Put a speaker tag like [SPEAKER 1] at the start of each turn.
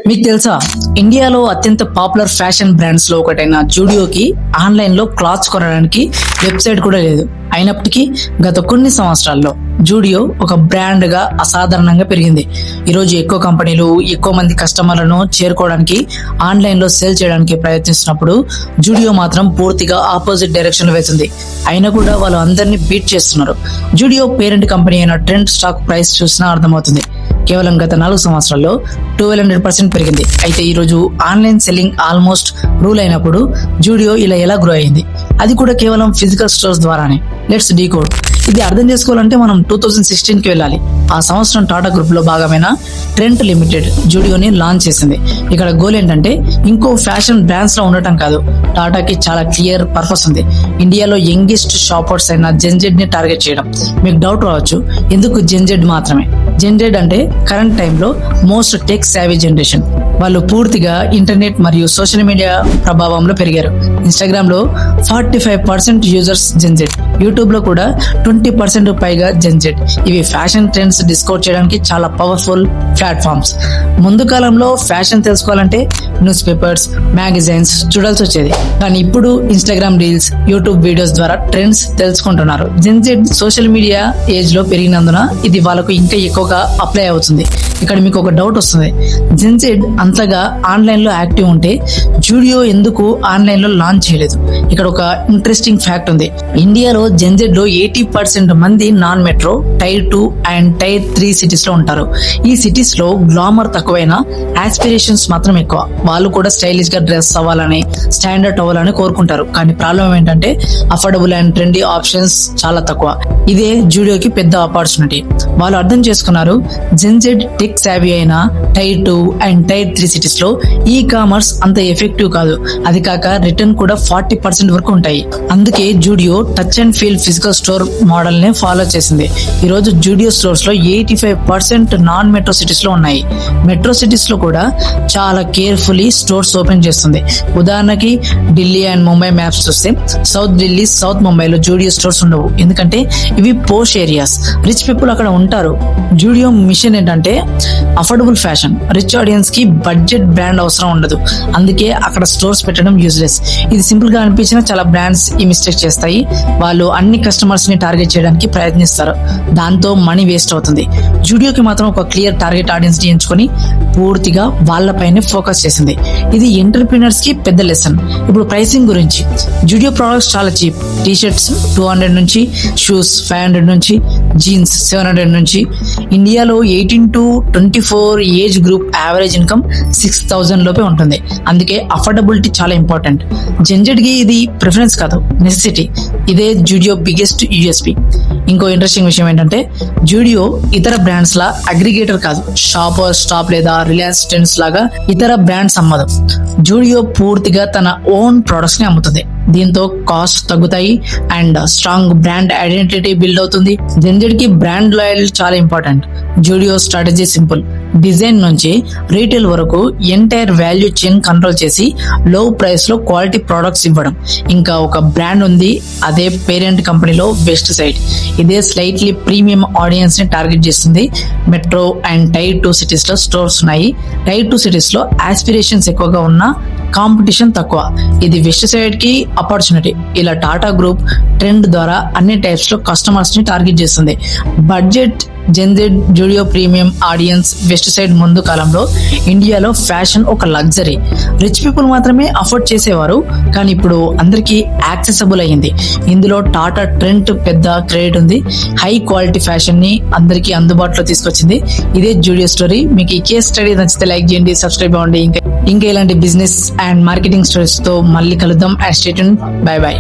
[SPEAKER 1] మీకు తెలుసా, ఇండియాలో అత్యంత పాపులర్ ఫ్యాషన్ బ్రాండ్స్ లో ఒకటైన జూడియోకి ఆన్లైన్ లో క్లాత్స్ కొనడానికి వెబ్సైట్ కూడా లేదు. అయినప్పటికీ గత కొన్ని సంవత్సరాల్లో జూడియో ఒక బ్రాండ్ గా అసాధారణంగా పెరిగింది. ఈరోజు ఎక్కువ కంపెనీలు ఎక్కువ మంది కస్టమర్లను చేరుకోవడానికి ఆన్లైన్ లో సేల్ చేయడానికి ప్రయత్నిస్తున్నప్పుడు జూడియో మాత్రం పూర్తిగా ఆపోజిట్ డైరెక్షన్ లో వెళ్తుంది. అయినా కూడా వాళ్ళు అందరినీ బీట్ చేస్తున్నారు. జూడియో పేరెంట్ కంపెనీ అయిన ట్రెండ్ స్టాక్ ప్రైస్ చూసినా అర్థమవుతుంది. కేవలం గత 4 సంవత్సరాల్లో 1200% పెరిగింది. అయితే ఈ రోజు ఆన్లైన్ సెల్లింగ్ ఆల్మోస్ట్ రూల్ అయినప్పుడు జూడియో ఇలా ఎలా గ్రో అయింది, అది కూడా కేవలం ఫిజికల్ స్టోర్స్ ద్వారానే. Let's decode. ఇది అర్థం చేసుకోవాలంటే మనం 2016 కి వెళ్ళాలి. ఆ సంవత్సరం టాటా గ్రూప్ లో భాగమైన ట్రెంట్ లిమిటెడ్ జూడియోని లాంచ్ చేసింది. ఇక్కడ గోల్ ఏంటంటే ఇంకో ఫ్యాషన్ బ్రాండ్స్ లో ఉండటం కాదు, టాటాకి చాలా క్లియర్ పర్పస్ ఉంది. ఇండియాలో యంగెస్ట్ షాపర్స్ అయిన జెన్జెడ్ ని టార్గెట్ చేయడం. మీకు డౌట్ రావచ్చు, ఎందుకు జెన్జెడ్ మాత్రమే? జెన్జెడ్ అంటే కరెంట్ టైంలో మోస్ట్ టెక్ సావీ జనరేషన్. వాళ్ళు పూర్తిగా ఇంటర్నెట్ మరియు సోషల్ మీడియా ప్రభావంలో పెరిగారు. ఇన్స్టాగ్రామ్ లో 45% యూజర్స్ జెన్జెడ్, యూట్యూబ్ లో కూడా 20% పైగా జెన్జెడ్. ఇవి ఫ్యాషన్ ట్రెండ్స్ డిస్కవర్ చేయడానికి చాలా పవర్ఫుల్ ప్లాట్ఫామ్స్. ముందు కాలంలో ఫ్యాషన్ తెలుసుకోవాలంటే న్యూస్ పేపర్స్, మ్యాగజైన్స్ చూడాల్సి వచ్చేది. కానీ ఇప్పుడు ఇన్స్టాగ్రామ్ రీల్స్, యూట్యూబ్ వీడియోస్ ద్వారా ట్రెండ్స్ తెలుసుకుంటున్నారు. జెన్జెడ్ సోషల్ మీడియా ఏజ్ లో పెరిగినందున ఇది వాళ్ళకు ఇంకా ఎక్కువగా అప్లై అవుతుంది. ఇక్కడ మీకు ఒక డౌట్ వస్తుంది, జెన్జెడ్ అంతగా ఆన్లైన్ లో యాక్టివ్ ఉంటే జూడియో ఎందుకు ఆన్లైన్ లో లాంచ్ చేయలేదు? ఇక్కడ ఒక ఇంట్రెస్టింగ్ ఫ్యాక్ట్ ఉంది. ఇండియాలో జెన్జెడ్ లో 80% మంది non metro, tier 2 and tier 3 cities లో ఉంటారు. ఈ సిటీస్ లో గ్లామర్ తక్కువైనా ఆస్పిరేషన్స్ మాత్రం ఎక్కువ. వాళ్ళు కూడా స్టైలిష్ గా డ్రెస్ అవ్వాలని, స్టాండర్డ్ అవ్వాలని కోరుకుంటారు. కానీ ప్రాబ్లం ఏంటంటే అఫోర్డబుల్ అండ్ ట్రెండీ ఆప్షన్స్ చాలా తక్కువ. ఇదే జూడియోకి పెద్ద ఆపర్చునిటీ. వాళ్ళు అర్థం చేసుకున్నారు, జెన్జెడ్ టెక్ సావీ అయిన టైర్ 2 అండ్ టైర్ 3 సిటీస్ లో ఈ కామర్స్ అంత ఎఫెక్టివ్ కాదు. అది కాక రిటర్న్ కూడా 40% వరకు ఉంటాయి. అందుకే Zudio touch and feel physical store model ని ఫాలో చేసింది. ఈ రోజు జూడియో స్టోర్స్ లో 85% నాన్ మెట్రో సిటీస్ లో ఉన్నాయి. మెట్రో సిటీస్ లో కూడా చాలా కేర్ఫుల్లీ స్టోర్స్ ఓపెన్ చేస్తుంది. ఉదాహరణకి ఢిల్లీ అండ్ ముంబై మ్యాప్స్ చూస్తే సౌత్ ఢిల్లీ, సౌత్ ముంబైలో జూడియో స్టోర్స్ ఉండవు, ఎందుకంటే ఇవి పోష్ ఏరియాస్. రిచ్ పీపుల్ అక్కడ ఉంటారు. జూడియో మిషన్ ఏంటంటే అఫోర్డబుల్ ఫ్యాషన్. రిచ్ ఆడియన్స్ కి బడ్జెట్ బ్రాండ్ అవసరం ఉండదు, అందుకే అక్కడ స్టోర్స్ పెట్టడం యూజ్లెస్. ఇది సింపుల్ గా అనిపించిన చాలా బ్రాండ్స్ ఈ మిస్టేక్ చేస్తాయి. వాళ్ళు అన్ని కస్టమర్స్ ని టార్గెట్ చేయడానికి ప్రయత్నిస్తారు, దాంతో మనీ వేస్ట్ అవుతుంది. జూడియోకి మాత్రం ఒక క్లియర్ టార్గెట్ ఆడియన్స్ ని ఎంచుకొని పూర్తిగా వాళ్ళపైనే ఫోకస్ చేసింది. ఇది ఎంటర్‌ప్రెన్యూర్స్ కి పెద్ద లెసన్. ఇప్పుడు ప్రైసింగ్ గురించి, జూడియో ప్రొడక్ట్స్ చాలా చీప్. టీ-షర్ట్స్ 200 నుంచి, షూస్ 500 నుంచి, జీన్స్ 700 నుంచి. ఇండియాలో 18 to 24 age group average income 6000 లోపే ఉంటుంది. అందుకే అఫోర్డబిలిటీ చాలా ఇంపార్టెంట్. జెన్జెడ్ కి ఇది ప్రిఫరెన్స్ కాదు, నెసెసిటీ. ఇదే జూడియో బిగ్గెస్ట్ యూఎస్పీ. ఇంకో ఇంట్రెస్టింగ్ విషయం ఏంటంటే జూడియో ఇతర బ్రాండ్స్ లా అగ్రిగేటర్ కాదు. షాపర్ స్టాప్ లేదా రిలయన్స్ ట్రెండ్స్ లాగా ఇతర బ్రాండ్స్ అమ్మదు. జూడియో పూర్తిగా తన ఓన్ ప్రొడక్ట్స్ ని అమ్ముతుంది. దీంతో కాస్ట్ తగ్గుతాయి and strong brand identity build అవుతుంది. జెన్జెడ్ కి బ్రాండ్ లాయల్టీ చాలా important. Zudio strategy simple. Design నుంచి రీటైల్ వరకు ఎంటైర్ వాల్యూ చైన్ కంట్రోల్ చేసి లో ప్రైస్ లో క్వాలిటీ ప్రొడక్ట్స్ ఇవ్వడం. ఇంకా ఒక బ్రాండ్ ఉంది, అదే పేరెంట్ కంపెనీలో వెస్ట్ సైడ్. ఇదే స్లైట్లీ ప్రీమియం ఆడియన్స్ ని టార్గెట్ చేస్తుంది. మెట్రో అండ్ టైర్ 2 సిటీస్ లో స్టోర్స్ ఉన్నాయి. టైర్ 2 సిటీస్ లో ఆస్పిరేషన్స్ ఎక్కువగా ఉన్నా కాంపిటీషన్ తక్కువ. ఇది వెస్ట్ సైడ్ కి ఆపర్చునిటీ. ఇలా టాటా గ్రూప్ ట్రెండ్ ద్వారా అన్ని టైప్స్ లో కస్టమర్స్ ని టార్గెట్ చేస్తుంది. Budget, Gen Z, Zudio premium audience, west side. ముందు కాలంలో ఇండియాలో ఫ్యాషన్ ఒక లగ్జరీ, రిచ్ పీపుల్ మాత్రమే అఫోర్డ్ చేసేవారు. కానీ ఇప్పుడు అందరికీ యాక్సెసిబుల్ అయ్యింది. ఇందులో టాటా ట్రెండ్ పెద్ద క్రెడిట్ ఉంది. హై క్వాలిటీ ఫ్యాషన్ ని అందరికీ అందుబాటులో తీసుకొచ్చింది. ఇదే జూడియో స్టోరీ. మీకు ఈ కేస్ స్టడీ నచ్చితే లైక్ చేయండి, సబ్స్క్రైబ్ అవ్వండి. ఇంకా ఇలాంటి బిజినెస్ అండ్ మార్కెటింగ్ స్టోరీస్ తో మళ్ళీ కలుద్దాం. Stay tuned. By by.